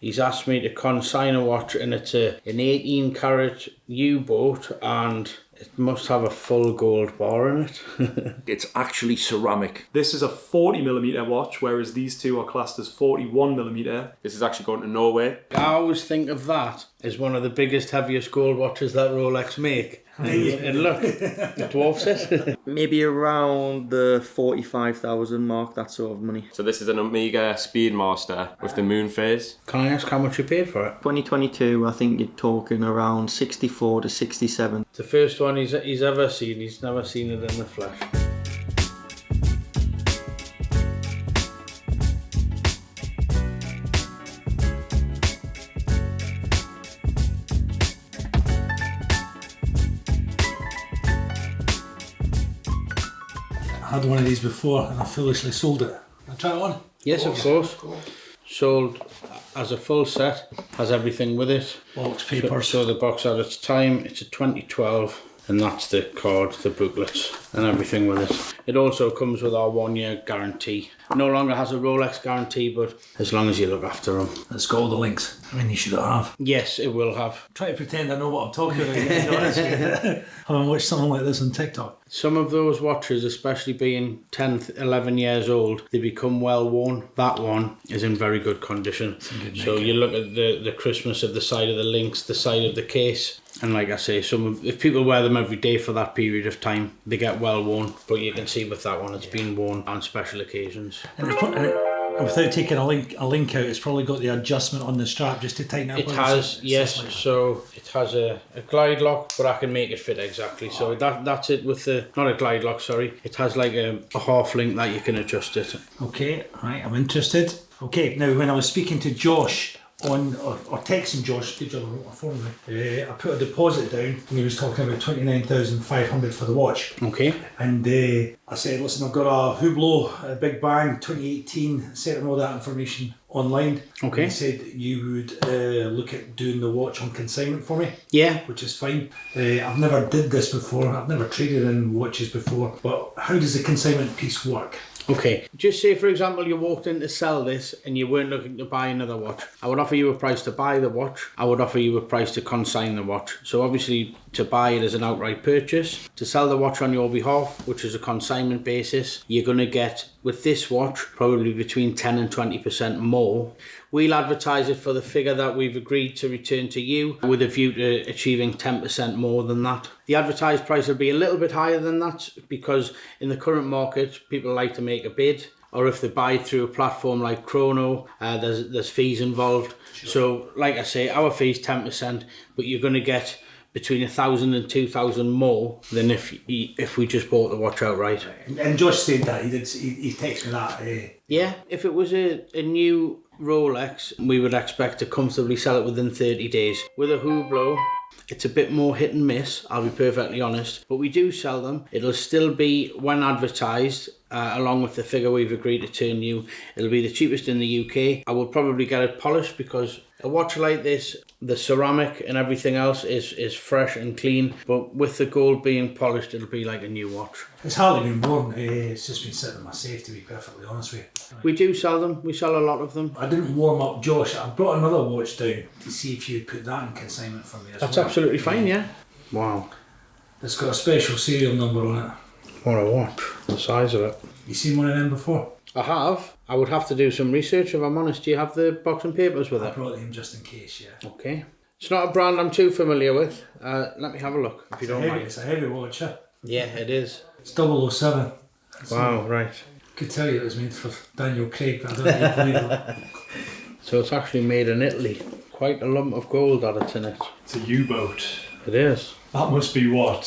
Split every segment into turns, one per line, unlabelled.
He's asked me to consign a watch, and it's an 18 carat U-boat, and it must have a full gold bar in it.
It's actually ceramic.
This is a 40mm watch, whereas these two are classed as 41mm. This is actually going to Norway.
I always think of that as one of the biggest, heaviest gold watches that Rolex make. And look, it dwarfs it.
Maybe around the 45,000 mark, that sort of money.
So this is an Omega Speedmaster with the moon phase.
Can I ask how much you paid for it?
2022, I think you're talking around 64 to 67.
It's the first one he's ever seen. He's never seen it in the flesh.
I had one of these before and I foolishly sold it. Can I try it on?
Yes, of course. Sold as a full set, has everything with it.
Box papers.
So the box at its time, it's a 2012, and that's the card, the booklets, and everything with it. It also comes with our 1 year guarantee. No longer has a Rolex guarantee, but as long as you look after them.
It's got all the links. I mean, you should have.
Yes, it will have.
Try to pretend I know what I'm talking about. To be honest with you. Having watched something like this on TikTok.
Some of those watches, especially being 10, 11 years old, they become well worn. That one is in very good condition. So you look at the crispness of the side of the links, the side of the case, and like I say, if people wear them every day for that period of time, they get well worn. But you can see with that one, it's been worn on special occasions.
And without taking a link out, it's probably got the adjustment on the strap just to tighten it up.
It has, yes. Like so it has a glide lock, but I can make it fit exactly. So that's it with the, not a glide lock, sorry. It has like a half link that you can adjust it.
Okay, right, I'm interested. Okay, now when I was speaking to Josh or texting Josh, good job, I wrote my phone down. I put a deposit down and he was talking about 29,500 for the watch.
Okay.
And I said, listen, I've got a Hublot, a Big Bang 2018, sent him all that information online.
Okay.
And he said you would look at doing the watch on consignment for me.
Yeah.
Which is fine. I've never did this before, I've never traded in watches before, but how does the consignment piece work?
Okay, just say for example you walked in to sell this and you weren't looking to buy another watch. I would offer you a price to buy the watch. I would offer you a price to consign the watch. So obviously to buy it as an outright purchase. To sell the watch on your behalf, which is a consignment basis, you're going to get, with this watch, probably between 10 and 20% more. We'll advertise it for the figure that we've agreed to return to you, with a view to achieving 10% more than that. The advertised price will be a little bit higher than that because in the current market, people like to make a bid, or if they buy through a platform like Chrono, there's fees involved. Sure. So, like I say, our fee's 10%, but you're going to get between 1,000 and 2,000 more than if we just bought the watch outright.
And Josh said that, he texted me that.
Yeah, if it was a new Rolex, we would expect to comfortably sell it within 30 days. With a Hublot, it's a bit more hit and miss, I'll be perfectly honest, but we do sell them. It'll still be, when advertised, along with the figure we've agreed to turn you, it'll be the cheapest in the UK. I will probably get it polished because a watch like this, the ceramic and everything else is fresh and clean, but with the gold being polished, it'll be like a new watch.
It's hardly been worn, it's just been sitting in my safe, to be perfectly honest with you.
We do sell them, we sell a lot of them.
I didn't warm up Josh, I brought another watch down to see if you'd put that in consignment for me as
That's
well.
absolutely fine, yeah. Wow.
It's got a special serial number on it.
What a watch, the size of it.
You seen one of them before?
I have. I would have to do some research if I'm honest. Do you have the box and papers with it?
I brought them just in case, yeah.
Okay. It's not a brand I'm too familiar with. Let me have a look, if you don't mind.
It's a heavy watch, yeah.
Yeah, it is.
It's 007.
Wow, right.
I could tell you it was made for Daniel Craig, but I don't know if you believe it.
So it's actually made in Italy. Quite a lump of gold that it's in it.
It's a U-boat.
It is.
That must be what?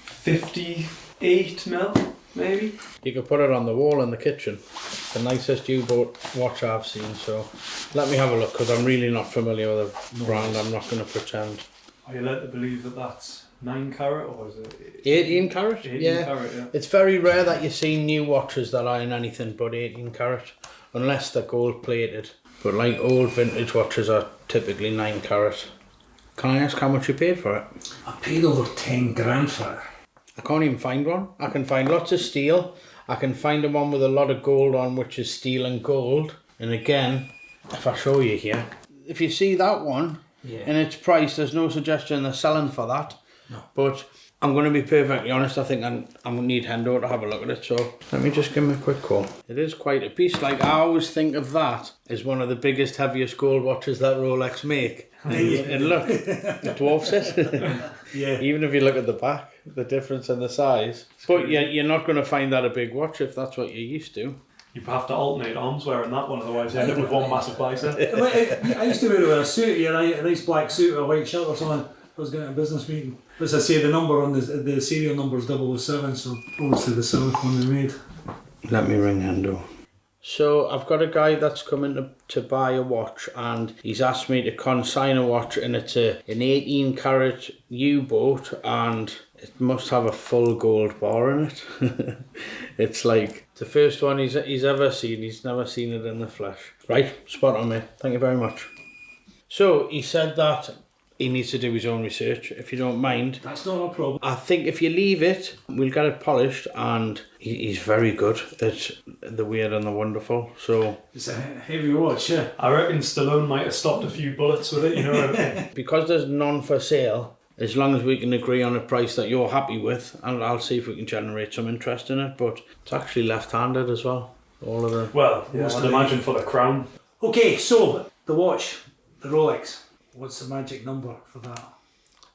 58 mil, maybe?
You could put it on the wall in the kitchen. It's the nicest U-boat watch I've seen, so let me have a look because I'm really not familiar with the brand. I'm not going to pretend.
Are you led to believe that that's 9 carat or is it
18 carat?
18 carat, yeah.
It's very rare that you see new watches that are in anything but 18 carat, unless they're gold plated. But like old vintage watches are typically 9 carat. Can I ask how much you paid for it?
I paid over 10 grand for it.
I can't even find one. I can find lots of steel. I can find the one with a lot of gold on, which is steel and gold. And again, if I show you here, if you see that one and its price, there's no suggestion they're selling for that.
No.
But I'm going to be perfectly honest, I think I'm going to need Hendo to have a look at it, so let me just give him a quick call. It is quite a piece. Like, I always think of that as one of the biggest, heaviest gold watches that Rolex make. And look, it dwarfs it.
Yeah.
Even if you look at the back, the difference in the size. But you're not going to find that a big watch if that's what you're used to.
You have to alternate arms wearing that one, otherwise you end up with one massive bicep.
I used to wear it with a suit, a nice black suit or a white shirt or something. I was going to a business meeting. As I say, the number on the serial number is 007, so obviously the 7th one they made.
Let me ring Hendo. So I've got a guy that's coming to buy a watch, and he's asked me to consign a watch, and it's an 18 carat U-boat, and it must have a full gold bar in it. It's like the first one he's ever seen. He's never seen it in the flesh. Right, spot on, mate. Thank you very much. So he said that he needs to do his own research, if you don't mind.
That's not a problem.
I think if you leave it, we'll get it polished, and he's very good at the weird and the wonderful. So
It's a heavy watch, yeah.
I reckon Stallone might have stopped a few bullets with it, you know.
because there's none for sale, as long as we can agree on a price that you're happy with, and I'll see if we can generate some interest in it. But it's actually left-handed as well. All of the
Well, I'd imagine for the crown.
Okay, so the watch, the Rolex. What's the magic number for that?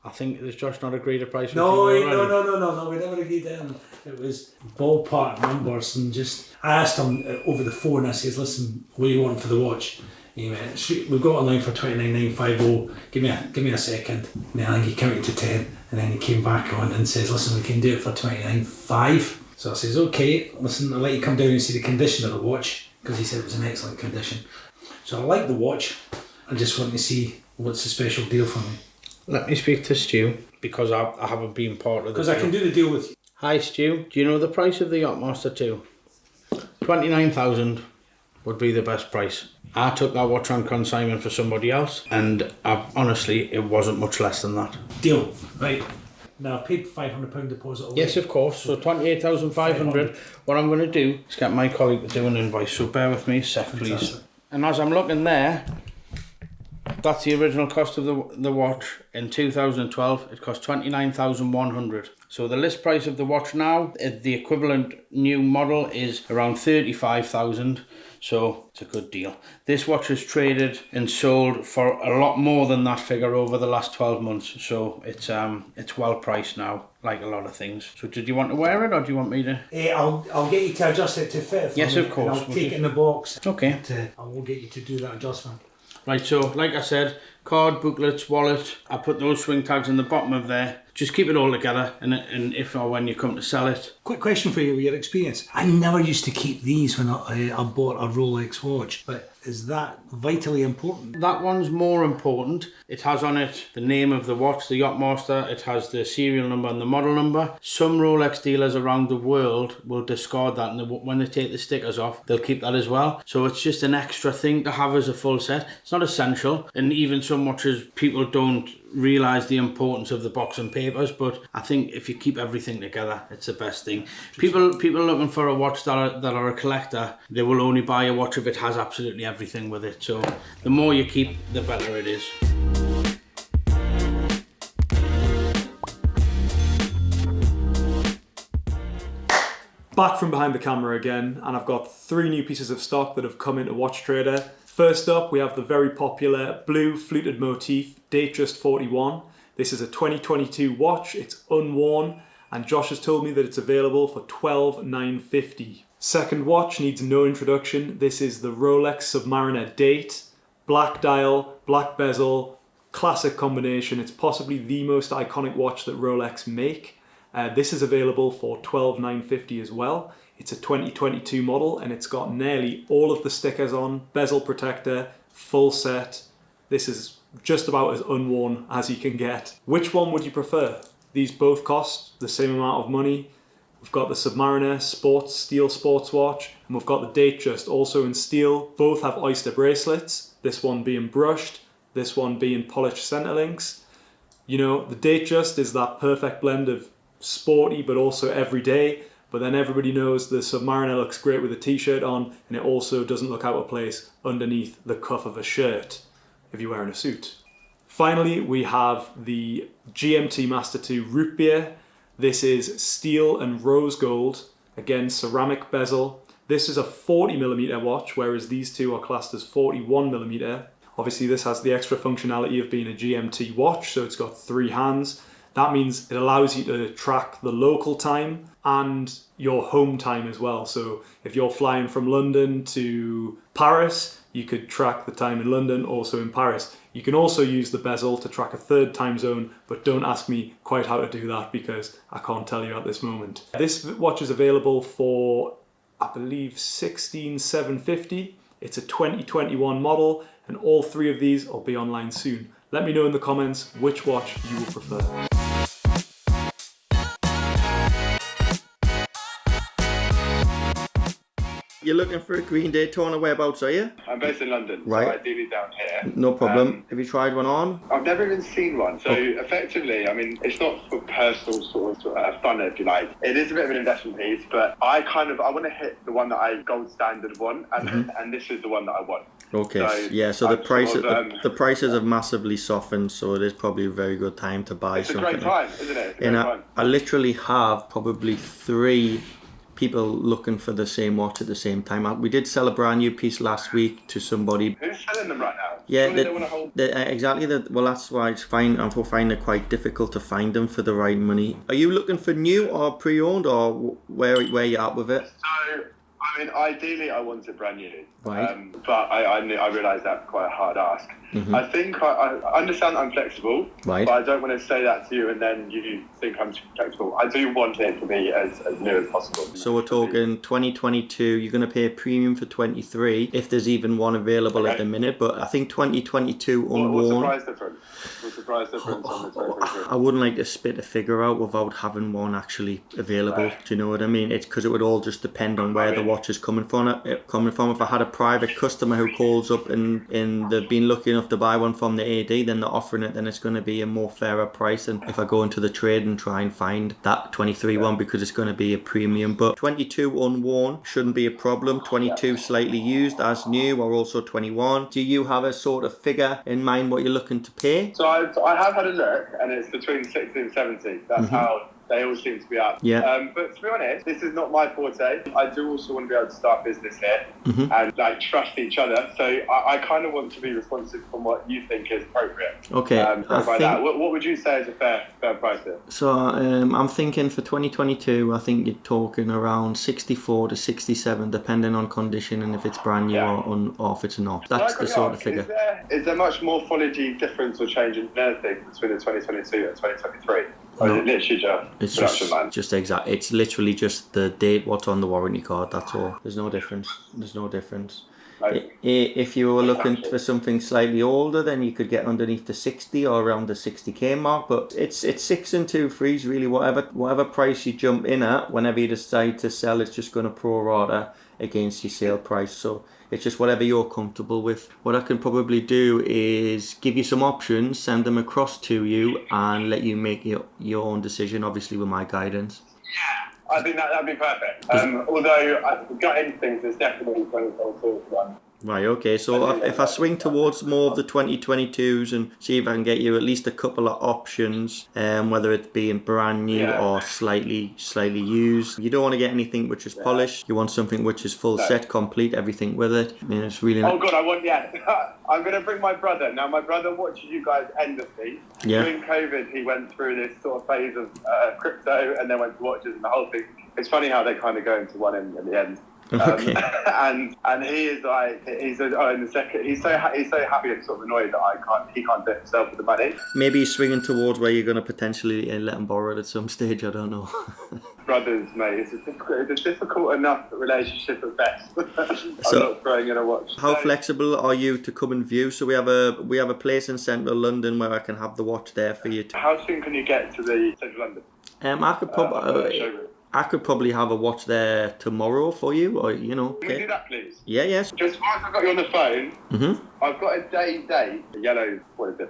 I think there's Josh not agreed a price.
No,
with you already?
no. We never agreed on. It was ballpark numbers, and just I asked him over the phone. I says, "Listen, what do you want for the watch?" He went, "We've got online for 29,950. Give me a second." And then I think he counted to 10, and then he came back on and says, "Listen, we can do it for 29,500." So I says, "Okay, listen, I'll let you come down and see the condition of the watch," because he said it was in excellent condition. So I like the watch. I just want to see what's the special deal for me.
Let me speak to Stu, because I haven't been part of the
Because I can do the deal with you.
Hi Stu, do you know the price of the Yacht-Master 2? 29,000 would be the best price. I took that watch on consignment for somebody else, and honestly, it wasn't much less than that.
Deal. Right. Now, I paid £500 deposit already.
Yes, of course. So 28,500. What I'm going to do is get my colleague to do an invoice. So bear with me a sec, please.
Fantastic.
And as I'm looking there, that's the original cost of the watch. In 2012, it cost 29,100. So the list price of the watch now, the equivalent new model is around 35,000. So it's a good deal. This watch is traded and sold for a lot more than that figure over the last 12 months. So it's well priced now, like a lot of things. So did you want to wear it, or do you want me to?
I'll get you to adjust it to fit for
Yes,
me,
of course.
and I'll take it in the box.
Okay.
I will get you to do that adjustment.
Right, so like I said, card, booklets, wallet, I put those swing tags in the bottom of there. Just keep it all together, and if or when you come to sell it.
Quick question for you with your experience. I never used to keep these when I bought a Rolex watch, but is that vitally important?
That one's more important. It has on it the name of the watch, the Yacht-Master. It has the serial number and the model number. Some Rolex dealers around the world will discard that, and when they take the stickers off, they'll keep that as well. So it's just an extra thing to have as a full set. It's not essential, and even some watches, people don't realise the importance of the box and papers, but I think if you keep everything together, it's the best thing. People looking for a watch that are a collector, they will only buy a watch if it has absolutely everything with it. So the more you keep, the better it is.
Back from behind the camera again, and I've got 3 new pieces of stock that have come into Watchtrader. First up, we have the very popular blue fluted motif Datejust 41. This is a 2022 watch, it's unworn, and Josh has told me that it's available for $12,950. Second watch needs no introduction. This is the Rolex Submariner Date. Black dial, black bezel, classic combination. It's possibly the most iconic watch that Rolex make. This is available for $12,950 as well. It's a 2022 model, and it's got nearly all of the stickers on, bezel protector, full set. This is just about as unworn as you can get. Which one would you prefer? These both cost the same amount of money. We've got the Submariner steel sports watch, and we've got the Datejust also in steel. Both have oyster bracelets, this one being brushed, this one being polished center links. You know, the Datejust is that perfect blend of sporty but also everyday. But then everybody knows the Submariner looks great with a t-shirt on, and it also doesn't look out of place underneath the cuff of a shirt. if you're wearing a suit. Finally, we have the GMT-Master 2 Root Beer. This is steel and rose gold, again ceramic bezel. This is a 40mm watch, whereas these two are classed as 41mm. Obviously this has the extra functionality of being a GMT watch, so it's got 3 hands. That means it allows you to track the local time and your home time as well. So if you're flying from London to Paris, you could track the time in London, also in Paris. You can also use the bezel to track a third time zone, but don't ask me quite how to do that because I can't tell you at this moment. This watch is available for, I believe, $16,750. It's a 2021 model, and all 3 of these will be online soon. Let me know in the comments which watch you will prefer.
You're looking for a green Daytona, whereabouts are you?
I'm based in London,
Right.
so ideally down here.
No problem. Have you tried one on?
I've never even seen one, so effectively, I mean, it's not for personal sort of fun, if you like. It is a bit of an investment piece, but I want to hit the one that I gold standard want, and this is the one that I want.
Okay, so the prices the prices have massively softened, so it is probably a very good time to buy
It's a
something.
great time, isn't it? It's a great
And
time.
I literally have probably 3 people looking for the same watch at the same time. We did sell a brand new piece last week to somebody.
Who's selling them right now?
Yeah,
Surely they want to hold.
exactly. Well, that's why it's fine. I'm finding it quite difficult to find them for the right money. Are you looking for new or pre-owned, or where you at with it?
So, I mean, ideally, I want it brand new.
Right.
But I realise that's quite a hard ask. I think I understand I'm flexible,
Right.
but I don't want to say that to you and then you think I'm too flexible. I do want it to be as new as possible.
So we're talking 2022. You're going to pay a premium for 23 if there's even one available at the minute. But I think 2022 unworn.
What's the price difference? What's the price difference on the 2022?
I wouldn't like to spit a figure out without having one actually available.
Right.
Do you know what I mean? It's because it would all just depend on where the watch is coming from. If I had a private customer who calls up and they've been lucky enough to buy one from the AD, then they're offering it, then it's going to be a more fairer price than if I go into the trade and try and find that 23 one, because it's going to be a premium. But 22 unworn shouldn't be a problem. 22 slightly used as new, or also 21. Do you have a sort of figure in mind what you're looking to pay?
So I have had a look, and it's between 60 and 70. That's how they all seem to be up.
Yeah.
But to be honest, this is not my forte. I do also want to be able to start business here and like trust each other. So I kind of want to be responsive from what you think is appropriate.
Okay.
What would you say is a fair price here?
So I'm thinking for 2022, I think you're talking around 64 to 67, depending on condition and if it's brand new or if it's not. That's the sort of figure.
Is there much morphology difference or change in anything between the 2022 and 2023? Or is it literally just production line?
Just exact. It's literally just the date, what's on the warranty card. That's all. There's no difference. If you were looking for something slightly older, then you could get underneath the 60 or around the 60k mark. But it's 6 and 2 frees really. Whatever price you jump in at, whenever you decide to sell, it's just going to prorata against your sale price. So it's just whatever you're comfortable with. What I can probably do is give you some options, send them across to you, and let you make your own decision, obviously with my guidance.
Yeah, I think that'd be perfect. Although I've got instincts, there's definitely 2022 one.
Right, okay, so if I swing towards more of the 2022s and see if I can get you at least a couple of options, whether it be in brand new or slightly used. You don't want to get anything which is polished. You want something which is full set, complete, everything with it. I mean, it's really
Oh God, I'm going to bring my brother. Now, my brother watches you guys endlessly.
Yeah.
During COVID, he went through this sort of phase of crypto and then went to watches and the whole thing. It's funny how they kind of go into one end in the end.
Okay.
And he is like, he's so happy and sort of annoyed that he can't do it himself with the money.
Maybe he's swinging towards where you're going to potentially let him borrow it at some stage, I don't know.
Brothers, mate, it's a difficult enough relationship at best. I'm
So,
not throwing in a watch.
How flexible are you to come and view? So we have a place in central London where I can have the watch there for you.
How soon can you get to the central London?
I could probably. I could probably have a watch there tomorrow for you, or
Can we do that, please?
Yeah, yes.
Just whilst I've got you on the phone,
Mm-hmm.
I've got a date, a yellow,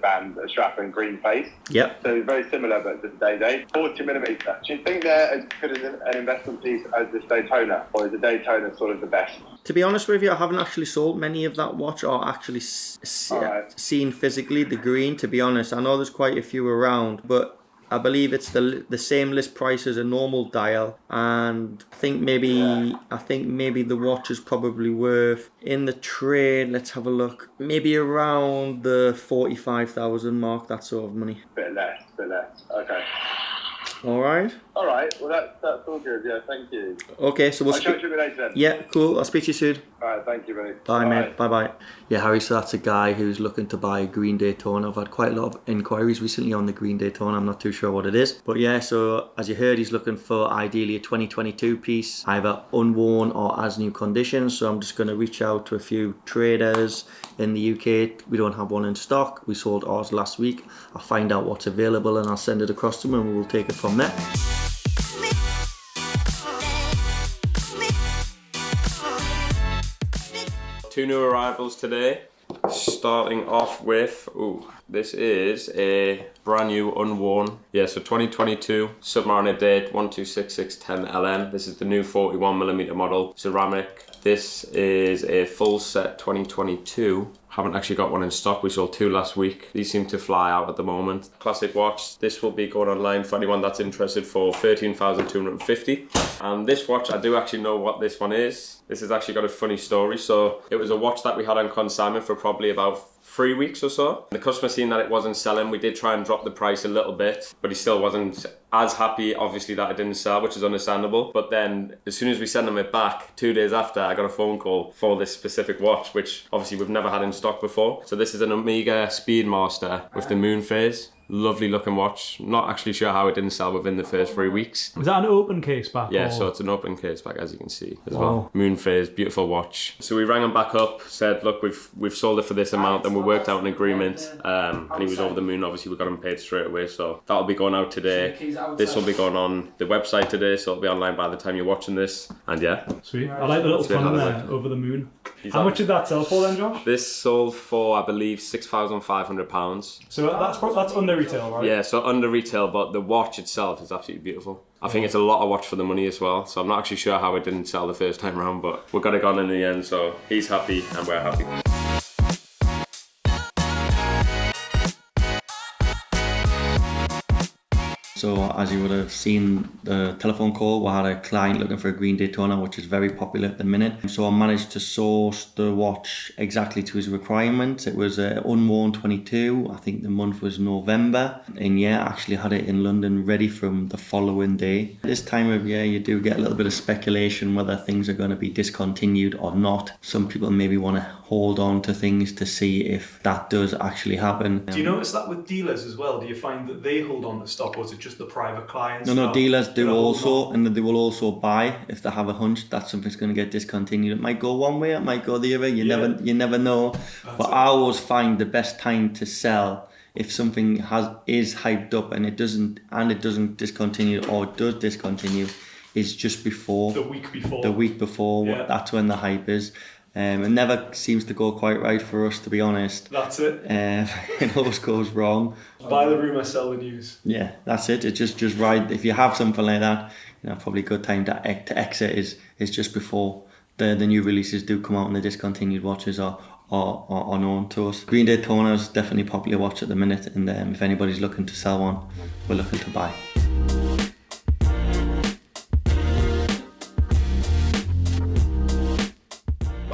band, a strap and green face.
Yep.
So very similar, but just day, 40mm. Do you think they're as good as an investment piece as this Daytona, or is the Daytona sort of the best?
To be honest with you, I haven't actually sold many of that watch or actually seen physically the green, to be honest. I know there's quite a few around, but I believe it's the same list price as a normal dial, and I think maybe the watch is probably worth in the trade. Let's have a look. Maybe around the 45,000 mark, that sort of money.
Bit less. Okay.
All right.
Well, that's all good. Yeah, thank you.
Okay, so we'll
I'll chat to you a bit later then.
Yeah, cool. I'll speak to you soon.
All right, thank you, buddy.
Bye, mate. Bye. Yeah, Harry, so that's a guy who's looking to buy a green Daytona. I've had quite a lot of inquiries recently on the green Daytona. I'm not too sure what it is. But yeah, so as you heard, he's looking for ideally a 2022 piece, either unworn or as new condition. So I'm just going to reach out to a few traders in the UK. We don't have one in stock. We sold ours last week. I'll find out what's available and I'll send it across to them and we'll take it from there.
Two new arrivals today. Starting off with, this is a brand new unworn, so 2022 Submariner date 126610 LM. This is the new 41mm model, ceramic. This is a full set 2022. Haven't actually got one in stock. We sold two last week. These seem to fly out at the moment. Classic watch. This will be going online for anyone that's interested for 13,250. And this watch, I do actually know what this one is. This has actually got a funny story. So it was a watch that we had on consignment for probably about 3 weeks or so. The customer seen that it wasn't selling. We did try and drop the price a little bit, but he still wasn't as happy, obviously, that it didn't sell, which is understandable. But then as soon as we sent him it back, 2 days after, I got a phone call for this specific watch, which obviously we've never had in stock before. So this is an Omega Speedmaster with the moon phase. Lovely looking watch. Not actually sure how it didn't sell within the first 3 weeks.
Was that an open case back?
Yeah,
or?
so it's an open case back, as you can see as well. Moon phase, beautiful watch. So we rang him back up, said, look, we've sold it for this amount, and we worked out an agreement. And he was over the moon. Obviously, we got him paid straight away. So that'll be going out today. This will be going on the website today, so it'll be online by the time you're watching this. And yeah,
sweet. I like the little pun there, over the moon. How much did that sell for then, Josh?
This sold for, I believe, £6,500.
So that's under retail, right?
Yeah, so under retail, but the watch itself is absolutely beautiful. I think it's a lot of watch for the money as well, so I'm not actually sure how it didn't sell the first time round, but we got it gone in the end, so he's happy and we're happy.
So as you would have seen the telephone call, we had a client looking for a green Daytona, which is very popular at the minute. So I managed to source the watch exactly to his requirements. It was an unworn 22, I think the month was November. And yeah, I actually had it in London ready from the following day. This time of year, you do get a little bit of speculation whether things are going to be discontinued or not. Some people maybe want to hold on to things to see if that does actually happen.
Do you notice that with dealers as well? Do you find that they hold on to stock, or is it just the private clients?
No, dealers do also, and they will also buy if they have a hunch that something's going to get discontinued. It might go one way, it might go the other. You never know. But I always find the best time to sell if something is hyped up and it doesn't discontinue, or it does discontinue, is just before
the week before.
That's when the hype is. It never seems to go quite right for us, to be honest.
That's it.
It always goes wrong.
Buy the rumour, sell the news.
Yeah, that's it. It's just right. If you have something like that, probably a good time to exit is just before the new releases do come out and the discontinued watches are known to us. Green Daytona is definitely a popular watch at the minute, and if anybody's looking to sell one, we're looking to buy.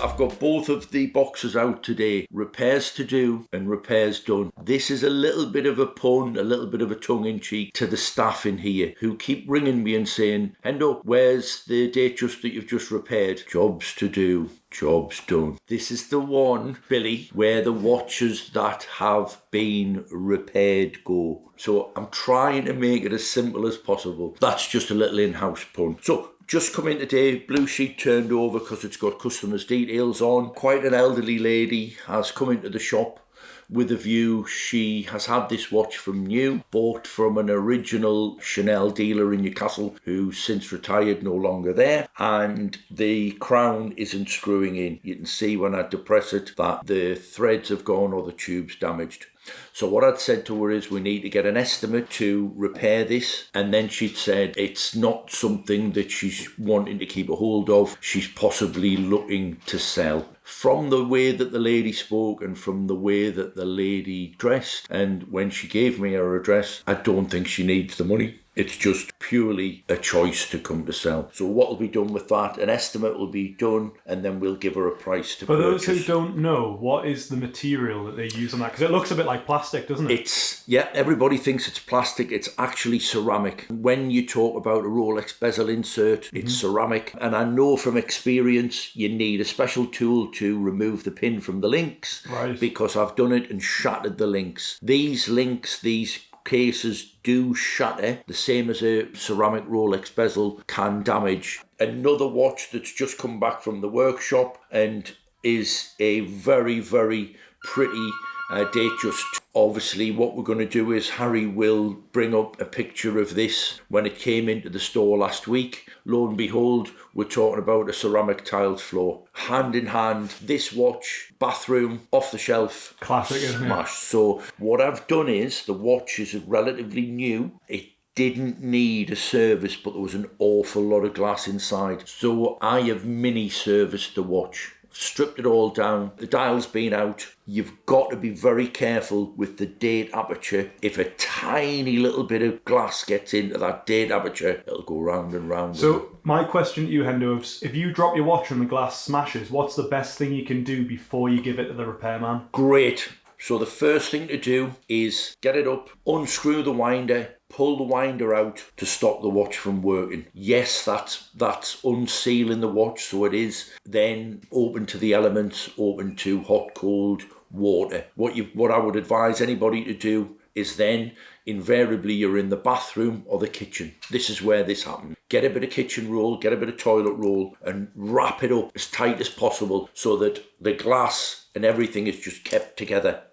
I've got both of the boxes out today. Repairs to do and repairs done. This is a little bit of a pun, a little bit of a tongue-in-cheek to the staff in here who keep ringing me and saying, Hendo, where's the Datejust that you've just repaired? Jobs to do. Job's done. This is the one, Billy, where the watches that have been repaired go. So I'm trying to make it as simple as possible. That's just a little in-house pun. So just come in today, blue sheet turned over because it's got customers' details on. Quite an elderly lady has come into the shop with a view. She has had this watch from new, bought from an original Chanel dealer in Newcastle who's since retired, no longer there, and the crown isn't screwing in. You can see when I depress it that the threads have gone or the tube's damaged. So what I'd said to her is we need to get an estimate to repair this, and then she'd said it's not something that she's wanting to keep a hold of, she's possibly looking to sell. From the way that the lady spoke and from the way that the lady dressed, and when she gave me her address, I don't think she needs the money. It's just purely a choice to come to sell. So what will be done with that? An estimate will be done, and then we'll give her a price to purchase.
For those who don't know, what is the material that they use on that? Because it looks a bit like plastic, doesn't it?
Everybody thinks it's plastic. It's actually ceramic. When you talk about a Rolex bezel insert, it's ceramic. And I know from experience, you need a special tool to remove the pin from the links.
Right.
Because I've done it and shattered the links. These links, these cases do shatter, the same as a ceramic Rolex bezel can damage. Another watch that's just come back from the workshop and is a very, very pretty Datejust. Obviously, what we're going to do is Harry will bring up a picture of this when it came into the store last week. Lo and behold, we're talking about a ceramic tiled floor. Hand in hand, this watch, bathroom, off the shelf.
Classic, isn't it?
Smash. So what I've done is, the watch is relatively new. It didn't need a service, but there was an awful lot of glass inside. So I have mini serviced the watch. Stripped it all down, the dial's been out. You've got to be very careful with the date aperture. If a tiny little bit of glass gets into that date aperture, it'll go round and round.
So my question to you, Hendo, is if you drop your watch and the glass smashes, what's the best thing you can do before you give it to the repairman? Great.
So the first thing to do is get it up, unscrew the winder, pull the winder out to stop the watch from working. Yes, that's unsealing the watch, so it is then open to the elements, open to hot, cold water. What I would advise anybody to do is then invariably you're in the bathroom or the kitchen. This is where this happens. Get a bit of kitchen roll, get a bit of toilet roll and wrap it up as tight as possible so that the glass and everything is just kept together.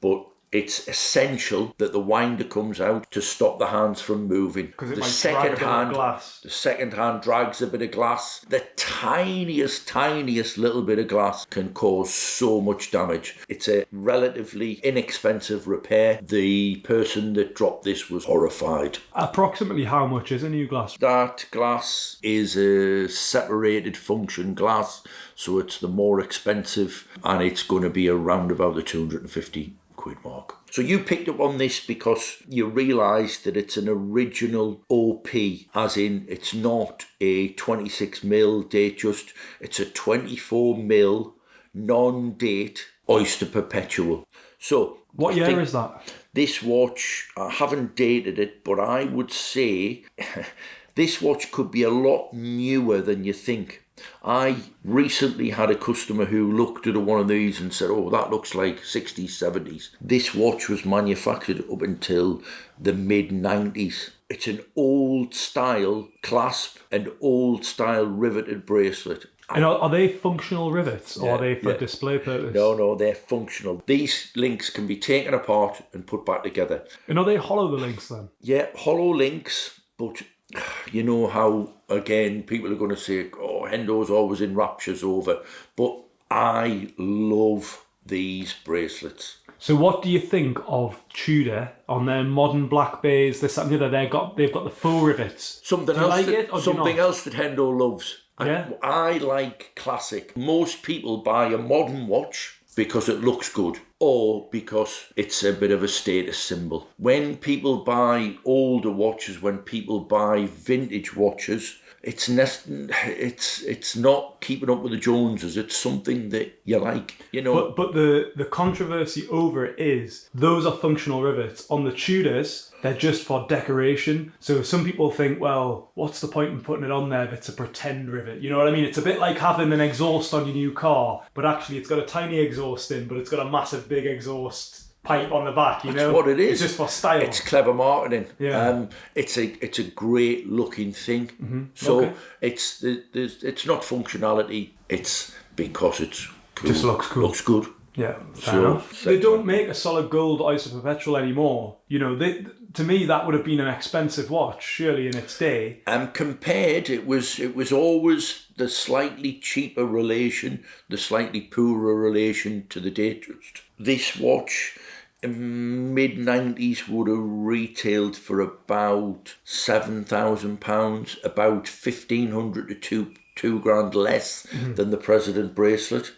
But it's essential that the winder comes out to stop the hands from moving.
Because it might drag a bit of glass.
The second hand drags a bit of glass. The tiniest little bit of glass can cause so much damage. It's a relatively inexpensive repair. The person that dropped this was horrified.
Approximately how much is a new glass?
That glass is a separated function glass, so it's the more expensive, and it's going to be around about the 250 quid mark. So you picked up on this because you realised that it's an original OP, as in it's not a 26 mil Datejust, it's a 24 mil non-date Oyster Perpetual. So
what year is that?
This watch, I haven't dated it, but I would say this watch could be a lot newer than you think. I recently had a customer who looked at one of these and said, oh, that looks like 60s, 70s. This watch was manufactured up until the mid-90s. It's an old style clasp and old style riveted bracelet.
And are they functional rivets or are they for display purpose?
No, they're functional. These links can be taken apart and put back together.
And are they hollow, the links then?
Yeah, hollow links, but you know how, again, people are going to say, oh, Hendo's always in raptures over. But I love these bracelets.
So what do you think of Tudor on their modern black bays, this, that and the other? They've got the faux rivets.
Something else that Hendo loves.
Yeah.
I like classic. Most people buy a modern watch because it looks good or because it's a bit of a status symbol. When people buy older watches, when people buy vintage watches, it's not keeping up with the Joneses. It's something that you like, you know.
But the controversy over it is those are functional rivets. On the Tudors, they're just for decoration. So some people think, well, what's the point in putting it on there if it's a pretend rivet? You know what I mean? It's a bit like having an exhaust on your new car, but actually it's got a tiny exhaust in, but it's got a massive big exhaust pipe on the back, you know?
That's what it is.
It's just for style.
It's clever marketing.
Yeah.
It's a great looking thing.
Mm-hmm.
So
okay.
it's not functionality. It's because it's cool.
Just looks cool.
Looks good.
Yeah, fair
So,
enough. They don't make a solid gold Oyster Perpetual anymore. You know, to me that would have been an expensive watch, surely, in its day.
Compared, it was always the slightly cheaper relation, the slightly poorer relation to the Datejust. This watch, mid-90s, would have retailed for about £7,000, about 1,500 to two grand less than the President bracelet,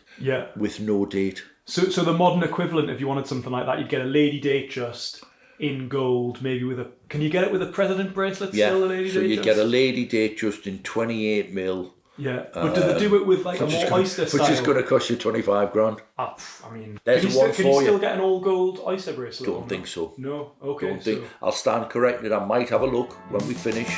with no date.
So the modern equivalent, if you wanted something like that, you'd get a Lady Datejust in gold, maybe with a... Can you get it with a President bracelet still, a Lady Datejust?
So you get a Lady Datejust in 28 mil.
Yeah, but do they do it with like a more Oyster style?
Which is going to cost you 25 grand.
I mean,
There's
can you still get an all gold Oyster bracelet?
Don't think so.
No? Okay.
I'll stand corrected. I might have a look when we finish.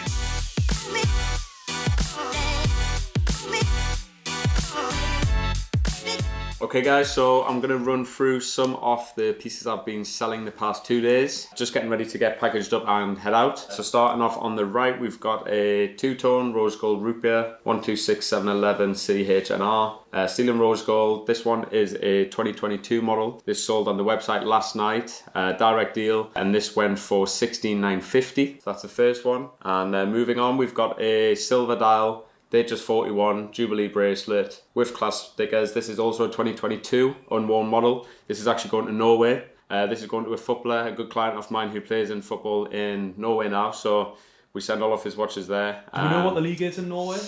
Okay guys, so I'm going to run through some of the pieces I've been selling the past 2 days. Just getting ready to get packaged up and head out. So starting off on the right, we've got a two-tone rose gold root beer, 126711 CHNR. Steel and rose gold. This one is a 2022 model. This sold on the website last night, direct deal, and this went for 16,950. So that's the first one. And moving on, we've got a silver dial, Datejust 41 Jubilee bracelet with clasp stickers. This is also a 2022 unworn model. This is actually going to Norway. This is going to a footballer, a good client of mine who plays in football in Norway now. So we send all of his watches there.
Do you know what the league is in Norway?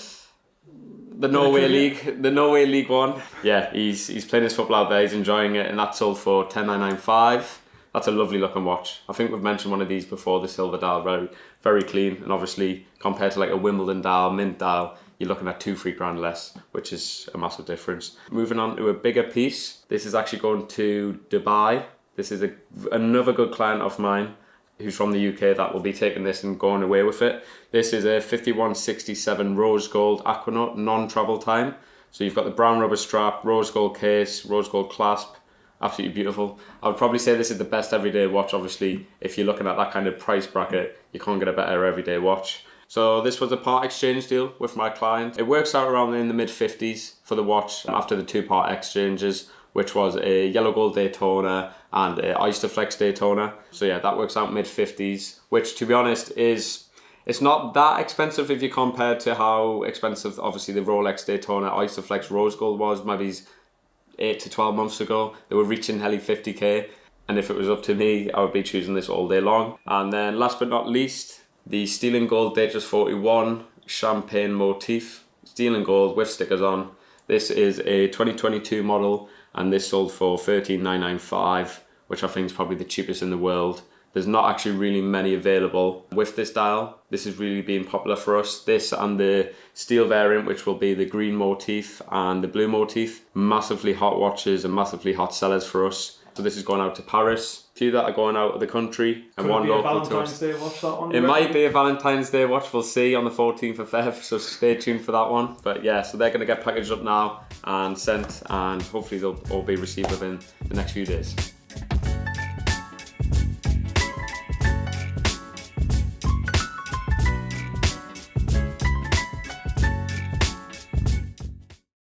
The Norway League One. Yeah, he's playing his football out there. He's enjoying it, and that sold for 10,995. That's a lovely looking watch. I think we've mentioned one of these before. The silver dial, very very clean, and obviously compared to like a Wimbledon dial, mint dial, you're looking at 2-3 grand less, which is a massive difference. Moving on to a bigger piece. This is actually going to Dubai. This is another good client of mine who's from the UK that will be taking this and going away with it. This is a 5167 rose gold Aquanaut non-travel time. So you've got the brown rubber strap, rose gold case, rose gold clasp. Absolutely beautiful. I would probably say this is the best everyday watch. Obviously, if you're looking at that kind of price bracket, you can't get a better everyday watch. So this was a part exchange deal with my client. It works out around in the mid-50s for the watch after the 2-part exchanges, which was a yellow gold Daytona and a Oyster Flex Daytona. So yeah, that works out mid-50s, which to be honest it's not that expensive if you compare to how expensive obviously the Rolex Daytona Oyster Flex Rose Gold was maybe 8 to 12 months ago. They were reaching nearly 50k, and if it was up to me, I would be choosing this all day long. And then last but not least, the steel and gold Datejust 41 champagne motif, steel and gold with stickers on. This is a 2022 model, and this sold for 13,995, which I think is probably the cheapest in the world. There's not actually really many available with this dial. This is really being popular for us. This and the steel variant, which will be the green motif and the blue motif. Massively hot watches and massively hot sellers for us. So this is going out to Paris. A few that are going out of the country and one local to us.
Day watch, that one?
It might be a Valentine's Day watch. We'll see on the 14th of Feb. So stay tuned for that one. But yeah, so they're going to get packaged up now and sent, and hopefully they'll all be received within the next few days.